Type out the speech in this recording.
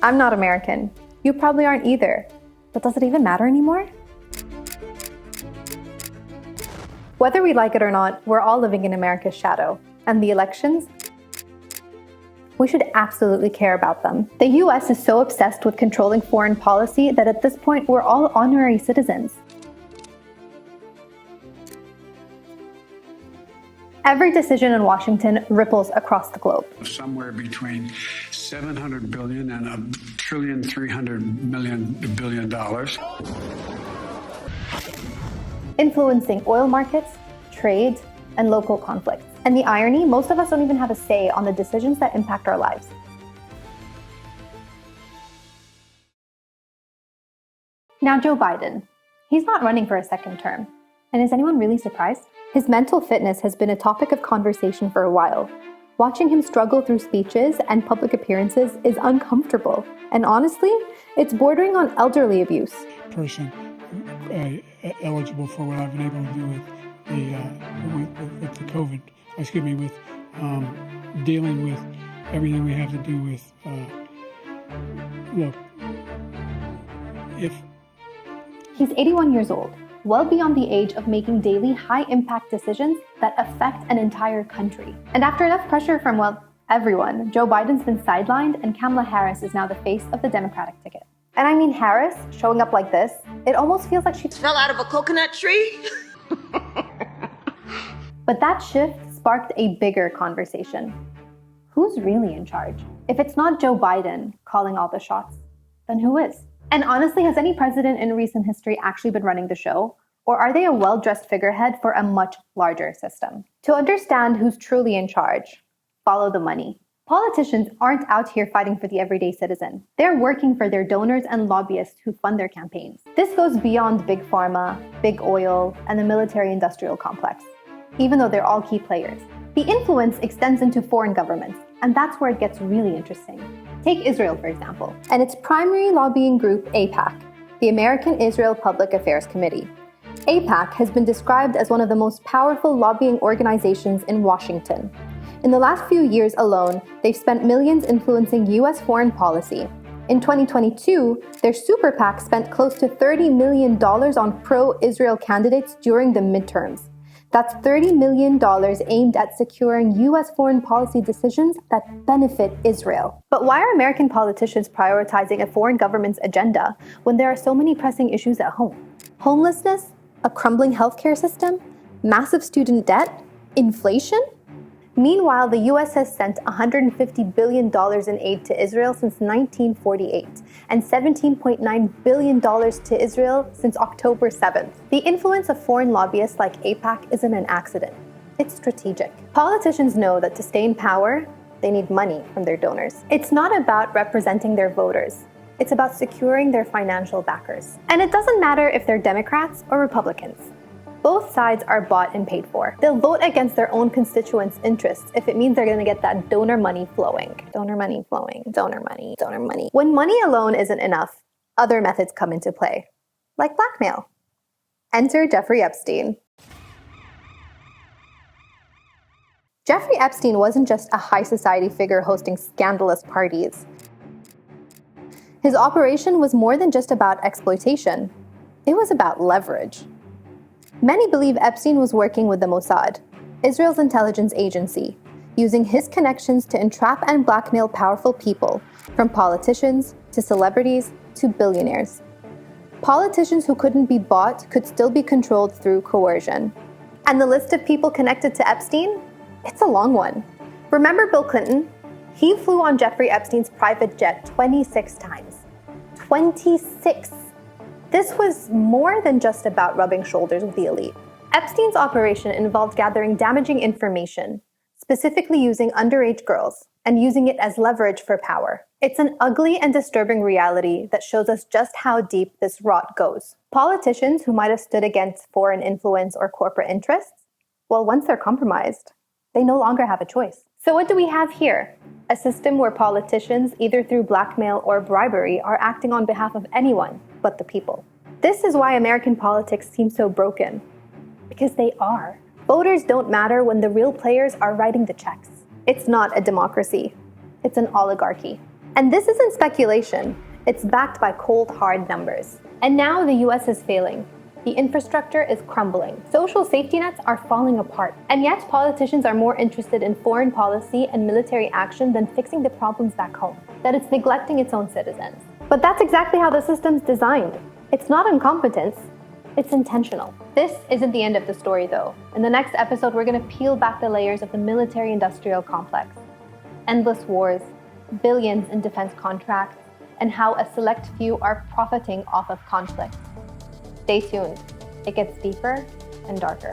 I'm not American. You probably aren't either. But does it even matter anymore? Whether we like it or not, we're all living in America's shadow. And the elections? We should absolutely care about them. The US is so obsessed with controlling foreign policy that at this point we're all honorary citizens. Every decision in Washington ripples across the globe. Somewhere between $700 billion and $1.3 trillion. Influencing oil markets, trade, and local conflicts. And the irony, most of us don't even have a say on the decisions that impact our lives. Now, Joe Biden. He's not running for a second term. And is anyone really surprised? His mental fitness has been a topic of conversation for a while. Watching him struggle through speeches and public appearances is uncomfortable. And honestly, it's bordering on elderly abuse. Person eligible for what I've been able to do with the COVID, with dealing with everything we have to do with, look, if... He's 81 years old, well beyond the age of making daily high-impact decisions that affect an entire country. And after enough pressure from, well, everyone, Joe Biden's been sidelined and Kamala Harris is now the face of the Democratic ticket. And I mean, Harris showing up like this, it almost feels like she fell out of a coconut tree. But that shift sparked a bigger conversation. Who's really in charge? If it's not Joe Biden calling all the shots, then who is? And honestly, has any president in recent history actually been running the show? Or are they a well-dressed figurehead for a much larger system? To understand who's truly in charge, follow the money. Politicians aren't out here fighting for the everyday citizen. They're working for their donors and lobbyists who fund their campaigns. This goes beyond big pharma, big oil, and the military-industrial complex, even though they're all key players. The influence extends into foreign governments, and that's where it gets really interesting. Take Israel, for example, and its primary lobbying group, AIPAC, the American Israel Public Affairs Committee. AIPAC has been described as one of the most powerful lobbying organizations in Washington. In the last few years alone, they've spent millions influencing U.S. foreign policy. In 2022, their super PAC spent close to $30 million on pro-Israel candidates during the midterms. That's $30 million aimed at securing U.S. foreign policy decisions that benefit Israel. But why are American politicians prioritizing a foreign government's agenda when there are so many pressing issues at home? Homelessness, a crumbling healthcare system, massive student debt, inflation? Meanwhile, the U.S. has sent $150 billion in aid to Israel since 1948 and $17.9 billion to Israel since October 7th. The influence of foreign lobbyists like AIPAC isn't an accident. It's strategic. Politicians know that to stay in power, they need money from their donors. It's not about representing their voters. It's about securing their financial backers. And it doesn't matter if they're Democrats or Republicans. Both sides are bought and paid for. They'll vote against their own constituents' interests if it means they're going to get that donor money flowing. Donor money flowing. Donor money. Donor money. When money alone isn't enough, other methods come into play, like blackmail. Enter Jeffrey Epstein. Jeffrey Epstein wasn't just a high society figure hosting scandalous parties. His operation was more than just about exploitation. It was about leverage. Many believe Epstein was working with the Mossad, Israel's intelligence agency, using his connections to entrap and blackmail powerful people, from politicians to celebrities to billionaires. Politicians who couldn't be bought could still be controlled through coercion. And the list of people connected to Epstein? It's a long one. Remember Bill Clinton? He flew on Jeffrey Epstein's private jet 26 times. 26! This was more than just about rubbing shoulders with the elite. Epstein's operation involved gathering damaging information, specifically using underage girls, and using it as leverage for power. It's an ugly and disturbing reality that shows us just how deep this rot goes. Politicians who might have stood against foreign influence or corporate interests, well, once they're compromised, they no longer have a choice. So what do we have here? A system where politicians, either through blackmail or bribery, are acting on behalf of anyone but the people. This is why American politics seem so broken. Because they are. Voters don't matter when the real players are writing the checks. It's not a democracy. It's an oligarchy. And this isn't speculation. It's backed by cold, hard numbers. And now the US is failing. The infrastructure is crumbling. Social safety nets are falling apart. And yet politicians are more interested in foreign policy and military action than fixing the problems back home. That it's neglecting its own citizens. But that's exactly how the system's designed. It's not incompetence, it's intentional. This isn't the end of the story though. In the next episode, we're gonna peel back the layers of the military-industrial complex. Endless wars, billions in defense contracts, and how a select few are profiting off of conflict. Stay tuned. It gets deeper and darker.